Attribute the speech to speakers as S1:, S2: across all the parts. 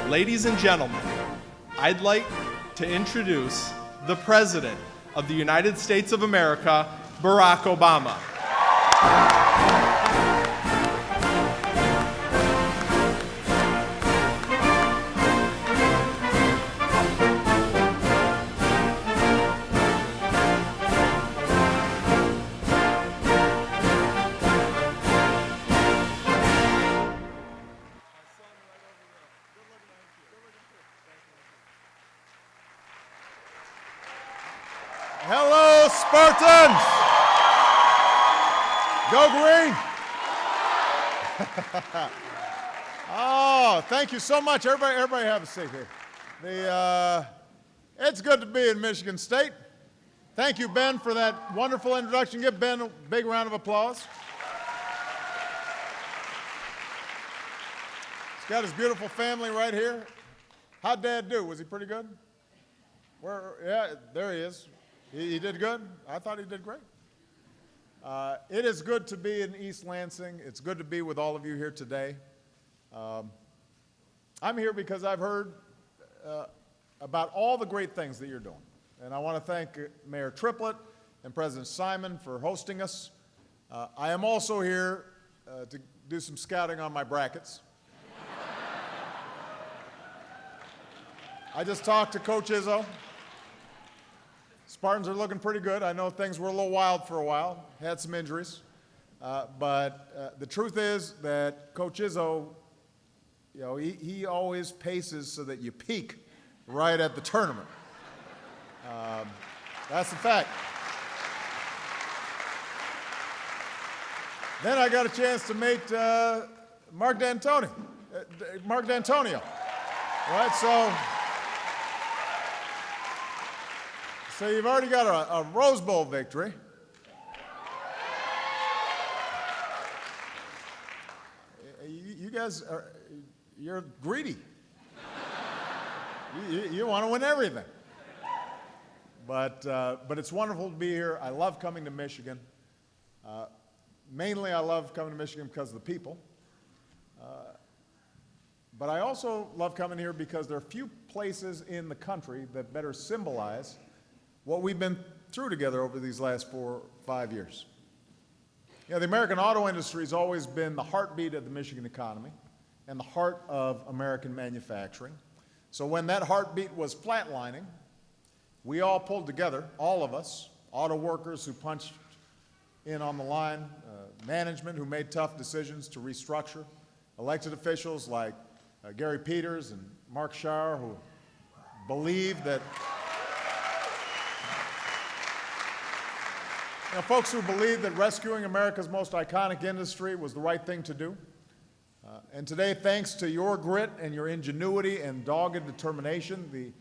S1: Ladies and gentlemen, I'd like to introduce the President of the United States of America, Barack Obama.
S2: Hello, Spartans! Go Green! Oh, thank you so much. Everybody have a seat here. It's good to be in Michigan State. Thank you, Ben, for that wonderful introduction. Give Ben a big round of applause. He's got his beautiful family right here. How'd Dad do? Was he pretty good? Yeah, there he is. He did good? I thought he did great. It is good to be in East Lansing. It's good to be with all of you here today. I'm here because I've heard about all the great things that you're doing. And I want to thank Mayor Triplett and President Simon for hosting us. I am also here to do some scouting on my brackets. I just talked to Coach Izzo. Spartans are looking pretty good. I know things were a little wild for a while, had some injuries. But the truth is that Coach Izzo, he always paces so that you peak right at the tournament. That's the fact. Then I got a chance to meet Mark D'Antonio. Right, So you've already got a Rose Bowl victory. You guys you're greedy. You want to win everything. But it's wonderful to be here. I love coming to Michigan. Mainly I love coming to Michigan because of the people. But I also love coming here because there are few places in the country that better symbolize what we've been through together over these last 4 or 5 years. The American auto industry has always been the heartbeat of the Michigan economy and the heart of American manufacturing. So when that heartbeat was flatlining, we all pulled together, all of us, auto workers who punched in on the line, management who made tough decisions to restructure, elected officials like Gary Peters and Mark Schauer who believed that folks who believe that rescuing America's most iconic industry was the right thing to do. And today, thanks to your grit and your ingenuity and dogged determination, the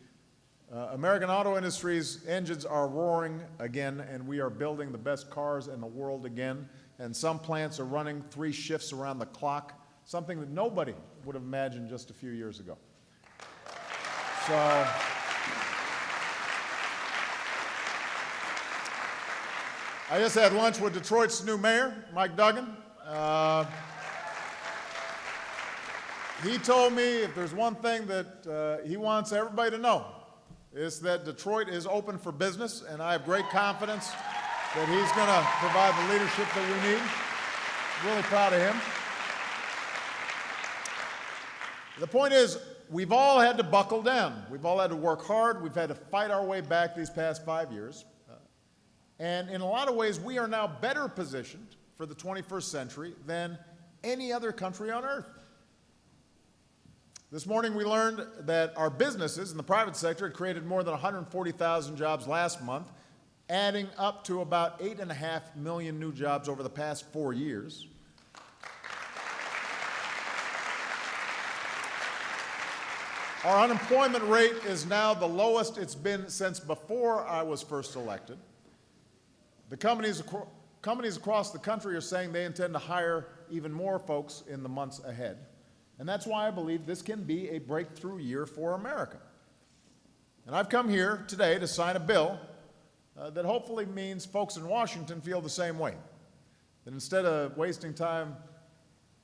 S2: American auto industry's engines are roaring again, and we are building the best cars in the world again. And some plants are running 3 shifts around the clock, something that nobody would have imagined just a few years ago. So, I just had lunch with Detroit's new mayor, Mike Duggan. He told me if there's one thing that he wants everybody to know, it's that Detroit is open for business, and I have great confidence that he's going to provide the leadership that we need. Really proud of him. The point is, we've all had to buckle down. We've all had to work hard. We've had to fight our way back these past 5 years. And in a lot of ways, we are now better positioned for the 21st century than any other country on earth. This morning, we learned that our businesses in the private sector had created more than 140,000 jobs last month, adding up to about 8.5 million new jobs over the past 4 years. Our unemployment rate is now the lowest it's been since before I was first elected. The companies across the country are saying they intend to hire even more folks in the months ahead. And that's why I believe this can be a breakthrough year for America. And I've come here today to sign a bill that hopefully means folks in Washington feel the same way. That instead of wasting time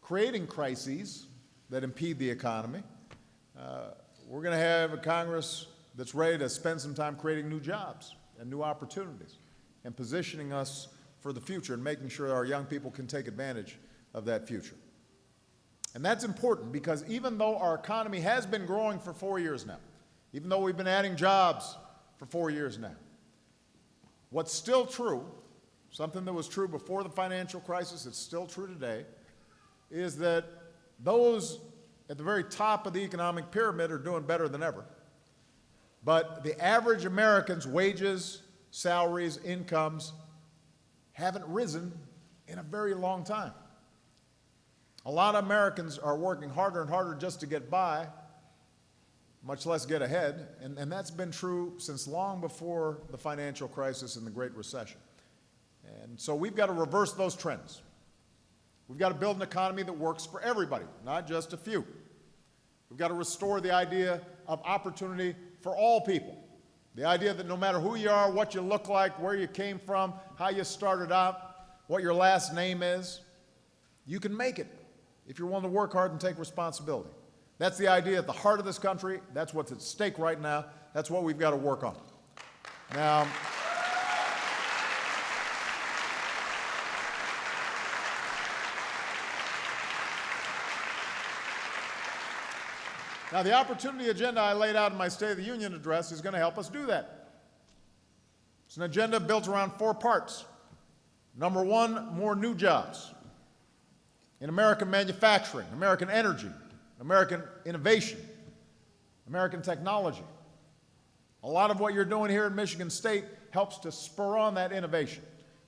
S2: creating crises that impede the economy, We're going to have a Congress that's ready to spend some time creating new jobs and new opportunities and positioning us for the future and making sure our young people can take advantage of that future. And that's important because even though our economy has been growing for 4 years now, even though we've been adding jobs for 4 years now, what's still true, something that was true before the financial crisis, it's still true today, is that those at the very top of the economic pyramid are doing better than ever. But the average American's wages, salaries, incomes haven't risen in a very long time. A lot of Americans are working harder and harder just to get by, much less get ahead, and that's been true since long before the financial crisis and the Great Recession. And so we've got to reverse those trends. We've got to build an economy that works for everybody, not just a few. We've got to restore the idea of opportunity for all people. The idea that no matter who you are, what you look like, where you came from, how you started out, what your last name is, you can make it if you're willing to work hard and take responsibility. That's the idea at the heart of this country. That's what's at stake right now. That's what we've got to work on. Now, the opportunity agenda I laid out in my State of the Union address is going to help us do that. It's an agenda built around 4 parts. Number 1, more new jobs in American manufacturing, American energy, American innovation, American technology. A lot of what you're doing here in Michigan State helps to spur on that innovation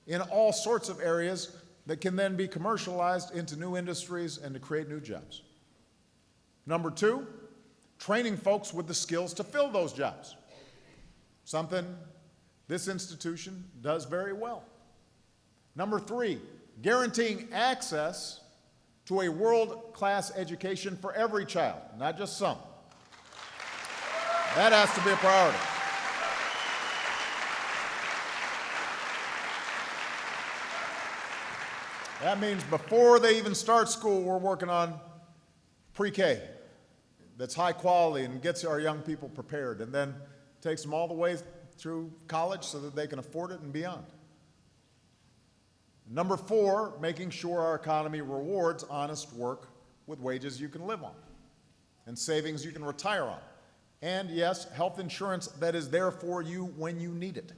S2: in all sorts of areas that can then be commercialized into new industries and to create new jobs. Number 2, training folks with the skills to fill those jobs, something this institution does very well. Number 3, guaranteeing access to a world-class education for every child, not just some. That has to be a priority. That means before they even start school, we're working on pre-K that's high quality and gets our young people prepared and then takes them all the way through college so that they can afford it and beyond. Number 4, making sure our economy rewards honest work with wages you can live on and savings you can retire on. And yes, health insurance that is there for you when you need it.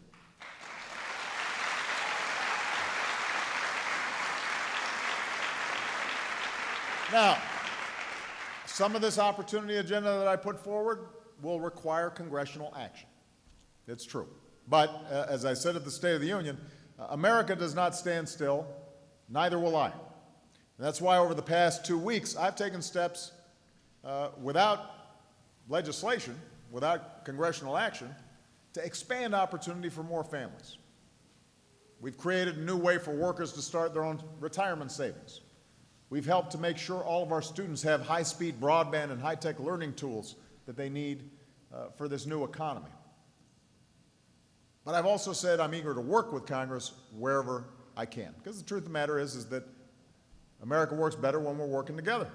S2: Now, some of this opportunity agenda that I put forward will require congressional action. It's true. But as I said at the State of the Union, America does not stand still, neither will I. And that's why over the past 2 weeks, I've taken steps without legislation, without congressional action, to expand opportunity for more families. We've created a new way for workers to start their own retirement savings. We've helped to make sure all of our students have high-speed broadband and high-tech learning tools that they need for this new economy. But I've also said I'm eager to work with Congress wherever I can, because the truth of the matter is that America works better when we're working together.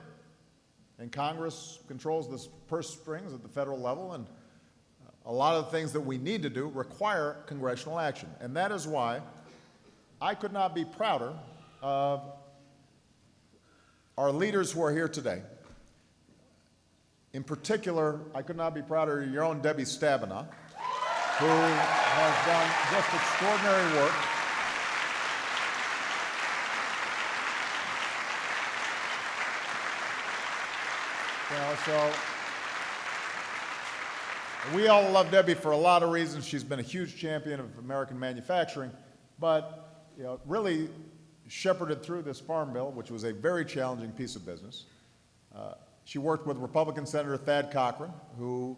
S2: And Congress controls the purse strings at the federal level, and a lot of the things that we need to do require congressional action. And that is why I could not be prouder of our leaders who are here today. In particular, I could not be prouder of your own Debbie Stabenow, who has done just extraordinary work. So we all love Debbie for a lot of reasons. She's been a huge champion of American manufacturing, but really shepherded through this farm bill, which was a very challenging piece of business. She worked with Republican Senator Thad Cochran, who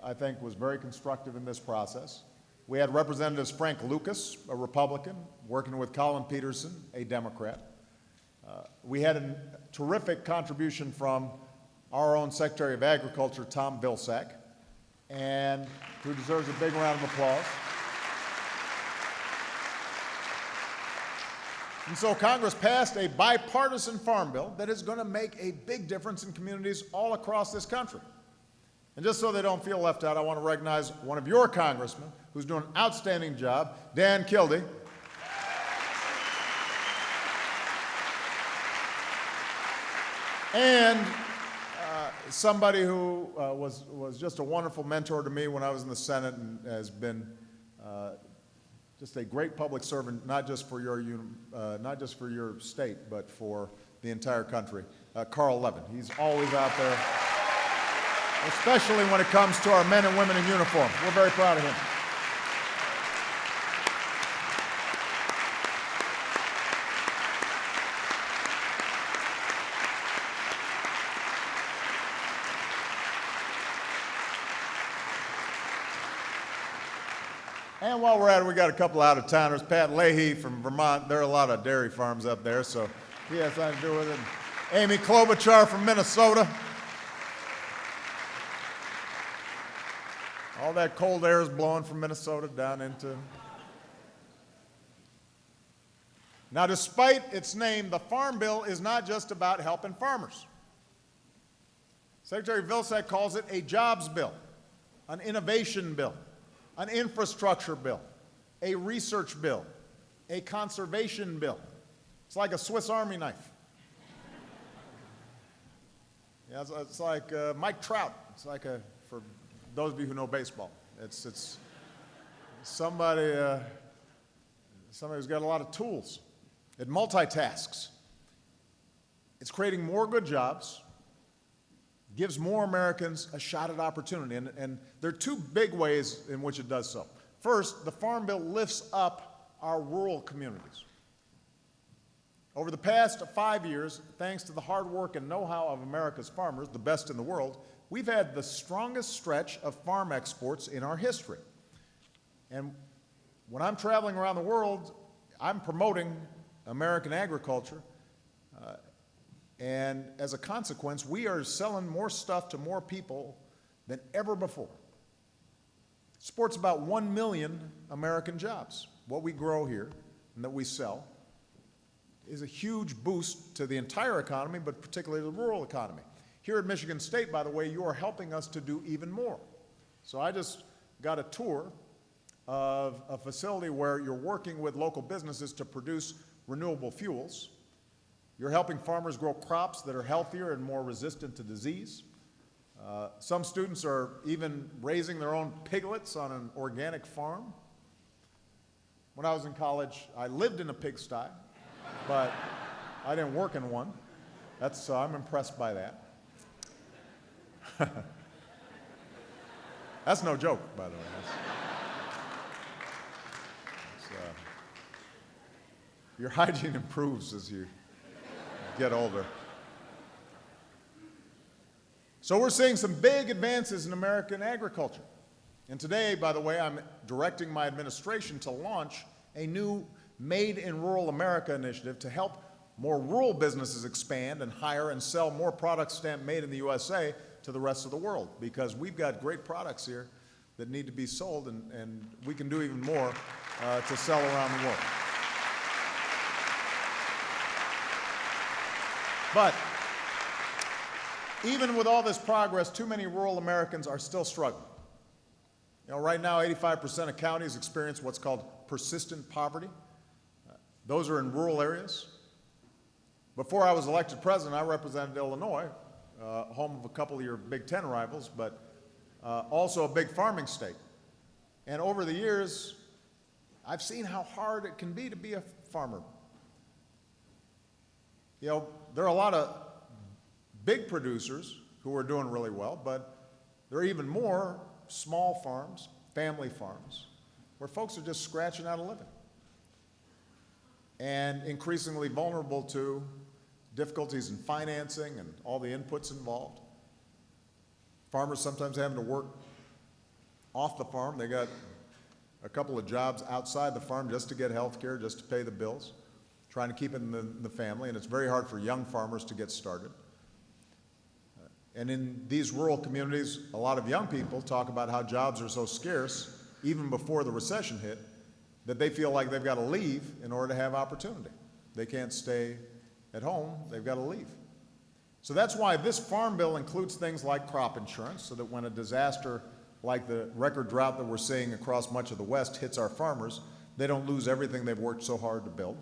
S2: I think was very constructive in this process. We had Representatives Frank Lucas, a Republican, working with Colin Peterson, a Democrat. We had a terrific contribution from our own Secretary of Agriculture, Tom Vilsack, and who deserves a big round of applause. And so Congress passed a bipartisan farm bill that is going to make a big difference in communities all across this country. And just so they don't feel left out, I want to recognize one of your congressmen who's doing an outstanding job, Dan Kildee. And somebody who was just a wonderful mentor to me when I was in the Senate and has been just a great public servant, not just for your state, but for the entire country, Carl Levin. He's always out there, especially when it comes to our men and women in uniform. We're very proud of him. And while we're at it, we got a couple out-of-towners. Pat Leahy from Vermont. There are a lot of dairy farms up there, so he has something to do with it. Amy Klobuchar from Minnesota. All that cold air is blowing from Minnesota down into... Now, despite its name, the Farm Bill is not just about helping farmers. Secretary Vilsack calls it a jobs bill, an innovation bill, an infrastructure bill, a research bill, a conservation bill. It's like a Swiss Army knife. Yeah, it's like Mike Trout. It's like for those of you who know baseball, it's somebody who's got a lot of tools. It multitasks. It's creating more good jobs, gives more Americans a shot at opportunity. And there are two big ways in which it does so. First, the Farm Bill lifts up our rural communities. Over the past 5 years, thanks to the hard work and know-how of America's farmers, the best in the world, we've had the strongest stretch of farm exports in our history. And when I'm traveling around the world, I'm promoting American agriculture. And as a consequence, we are selling more stuff to more people than ever before. It supports about 1 million American jobs. What we grow here and that we sell is a huge boost to the entire economy, but particularly the rural economy. Here at Michigan State, by the way, you are helping us to do even more. So I just got a tour of a facility where you're working with local businesses to produce renewable fuels. You're helping farmers grow crops that are healthier and more resistant to disease. Some students are even raising their own piglets on an organic farm. When I was in college, I lived in a pigsty, but I didn't work in one. So I'm impressed by that. That's no joke, by the way. Your hygiene improves as you get older. So we're seeing some big advances in American agriculture. And today, by the way, I'm directing my administration to launch a new Made in Rural America initiative to help more rural businesses expand and hire and sell more products stamped made in the USA to the rest of the world, because we've got great products here that need to be sold, and we can do even more to sell around the world. But even with all this progress, too many rural Americans are still struggling. You know, right now, 85% of counties experience what's called persistent poverty. Those are in rural areas. Before I was elected president, I represented Illinois, home of a couple of your Big Ten rivals, but also a big farming state. And over the years, I've seen how hard it can be to be a farmer. You know, there are a lot of big producers who are doing really well, but there are even more small farms, family farms, where folks are just scratching out a living and increasingly vulnerable to difficulties in financing and all the inputs involved. Farmers sometimes having to work off the farm. They got a couple of jobs outside the farm just to get health care, just to pay the bills, trying to keep it in the family, and it's very hard for young farmers to get started. And in these rural communities, a lot of young people talk about how jobs are so scarce, even before the recession hit, that they feel like they've got to leave in order to have opportunity. They can't stay at home, they've got to leave. So that's why this farm bill includes things like crop insurance, so that when a disaster like the record drought that we're seeing across much of the West hits our farmers, they don't lose everything they've worked so hard to build.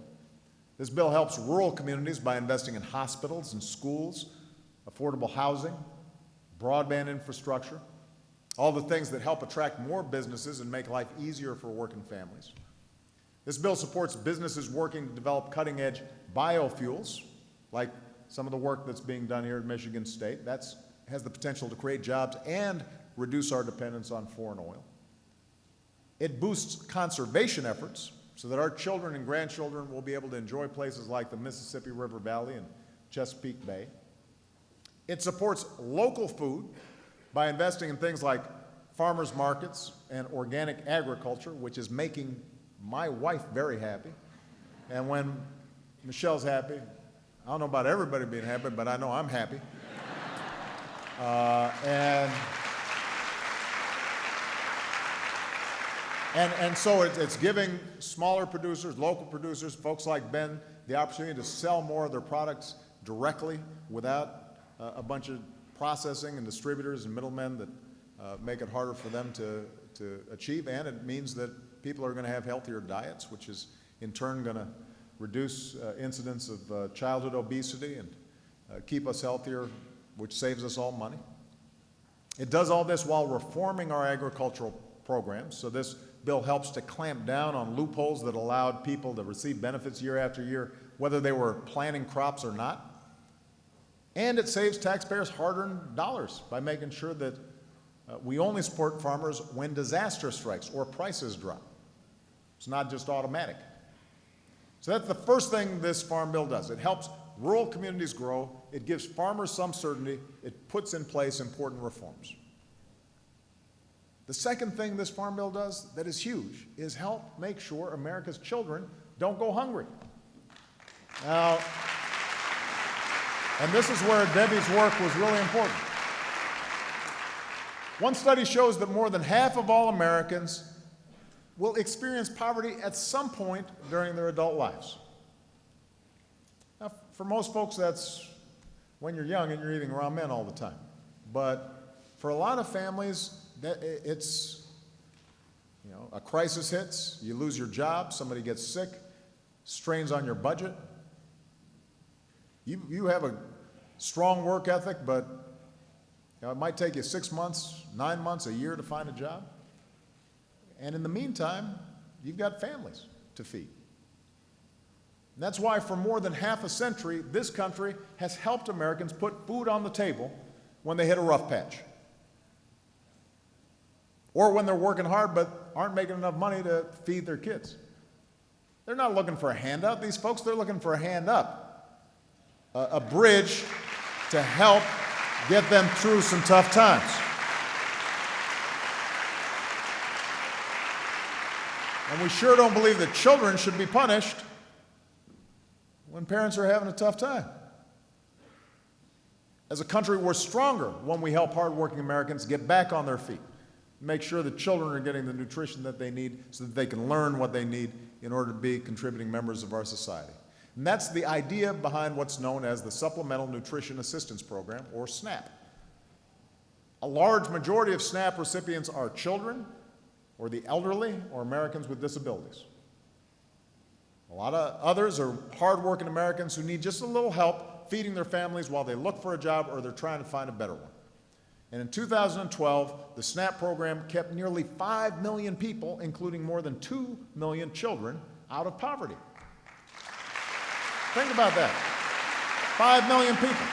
S2: This bill helps rural communities by investing in hospitals and schools, affordable housing, broadband infrastructure, all the things that help attract more businesses and make life easier for working families. This bill supports businesses working to develop cutting-edge biofuels, like some of the work that's being done here at Michigan State. That has the potential to create jobs and reduce our dependence on foreign oil. It boosts conservation efforts so that our children and grandchildren will be able to enjoy places like the Mississippi River Valley and Chesapeake Bay. It supports local food by investing in things like farmers markets and organic agriculture, which is making my wife very happy. And when Michelle's happy, I don't know about everybody being happy, but I know I'm happy. And so it's giving smaller producers, local producers, folks like Ben, the opportunity to sell more of their products directly without a bunch of processing and distributors and middlemen that make it harder for them to achieve. And it means that people are going to have healthier diets, which is in turn going to reduce incidence of childhood obesity and keep us healthier, which saves us all money. It does all this while reforming our agricultural programs. So this bill helps to clamp down on loopholes that allowed people to receive benefits year after year, whether they were planting crops or not. And it saves taxpayers hard-earned dollars by making sure that we only support farmers when disaster strikes or prices drop. It's not just automatic. So that's the first thing this farm bill does. It helps rural communities grow. It gives farmers some certainty. It puts in place important reforms. The second thing this farm bill does that is huge is help make sure America's children don't go hungry. Now, and this is where Debbie's work was really important. One study shows that more than half of all Americans will experience poverty at some point during their adult lives. Now, for most folks, that's when you're young and you're eating ramen all the time. But for a lot of families, it's, a crisis hits, you lose your job, somebody gets sick, strains on your budget. You have a strong work ethic, but it might take you 6 months, 9 months, a year to find a job. And in the meantime, you've got families to feed. And that's why for more than half a century, this country has helped Americans put food on the table when they hit a rough patch. Or when they're working hard but aren't making enough money to feed their kids. They're not looking for a handout. These folks, they're looking for a hand up, a bridge to help get them through some tough times. And we sure don't believe that children should be punished when parents are having a tough time. As a country, we're stronger when we help hardworking Americans get back on their feet. Make sure that children are getting the nutrition that they need so that they can learn what they need in order to be contributing members of our society. And that's the idea behind what's known as the Supplemental Nutrition Assistance Program, or SNAP. A large majority of SNAP recipients are children, or the elderly, or Americans with disabilities. A lot of others are hardworking Americans who need just a little help feeding their families while they look for a job or they're trying to find a better one. And in 2012, the SNAP program kept nearly 5 million people, including more than 2 million children, out of poverty. Think about that. 5 million people.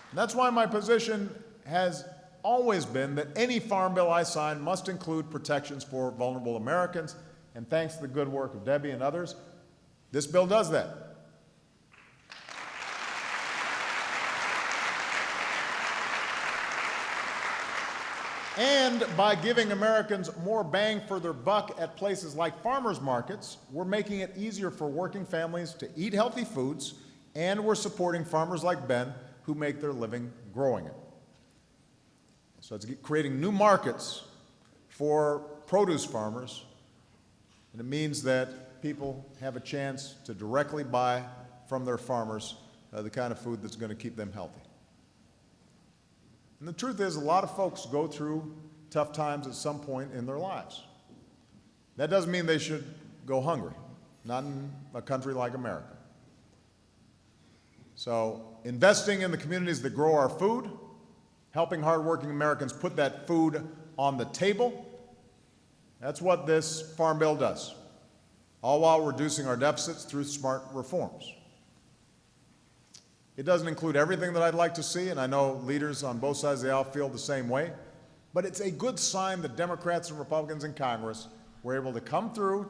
S2: And that's why my position has always been that any farm bill I sign must include protections for vulnerable Americans. And thanks to the good work of Debbie and others, this bill does that. And by giving Americans more bang for their buck at places like farmers markets, we're making it easier for working families to eat healthy foods, and we're supporting farmers like Ben who make their living growing it. So it's creating new markets for produce farmers, and it means that people have a chance to directly buy from their farmers the kind of food that's going to keep them healthy. And the truth is, a lot of folks go through tough times at some point in their lives. That doesn't mean they should go hungry, not in a country like America. So investing in the communities that grow our food, helping hardworking Americans put that food on the table, that's what this Farm Bill does, all while reducing our deficits through smart reforms. It doesn't include everything that I'd like to see, and I know leaders on both sides of the aisle feel the same way, but it's a good sign that Democrats and Republicans in Congress were able to come through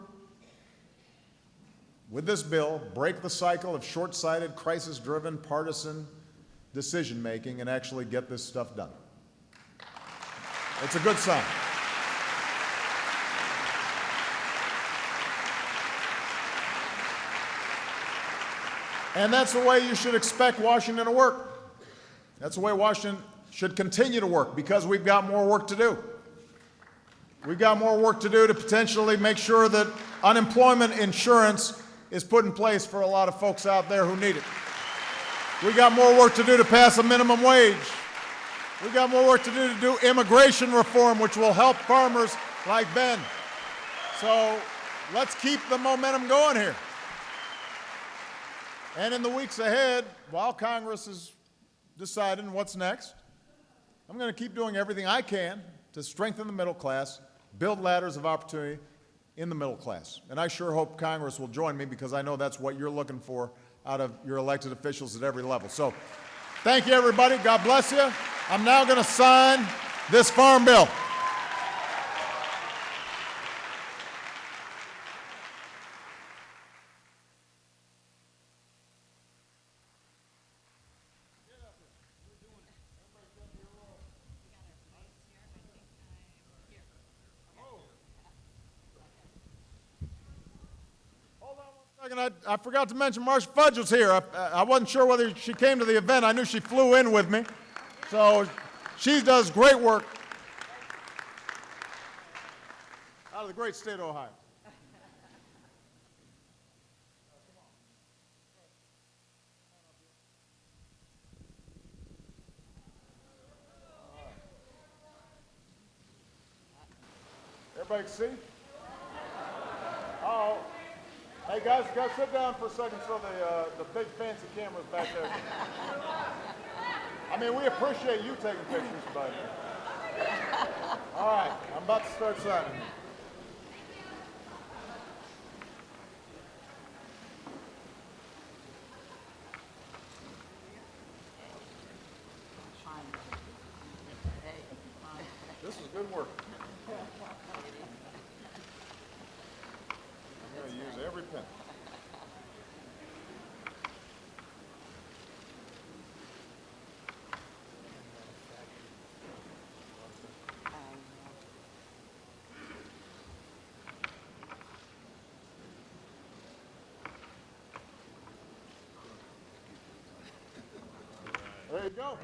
S2: with this bill, break the cycle of short-sighted, crisis-driven, partisan decision-making, and actually get this stuff done. It's a good sign. And that's the way you should expect Washington to work. That's the way Washington should continue to work, because we've got more work to do. We've got more work to do to potentially make sure that unemployment insurance is put in place for a lot of folks out there who need it. We've got more work to do to pass a minimum wage. We've got more work to do immigration reform, which will help farmers like Ben. So let's keep the momentum going here. And in the weeks ahead, while Congress is deciding what's next, I'm going to keep doing everything I can to strengthen the middle class, build ladders of opportunity in the middle class. And I sure hope Congress will join me, because I know that's what you're looking for out of your elected officials at every level. So thank you, everybody. God bless you. I'm now going to sign this Farm Bill. I forgot to mention Marsha Fudge was here. I wasn't sure whether she came to the event. I knew she flew in with me. So she does great work out of the great state of Ohio. Everybody can see? Oh. Hey guys, sit down for a second so the big fancy camera's back there. I mean, we appreciate you taking pictures, but. All right, I'm about to start signing. This is good work. I'm going to use every pen. There you go.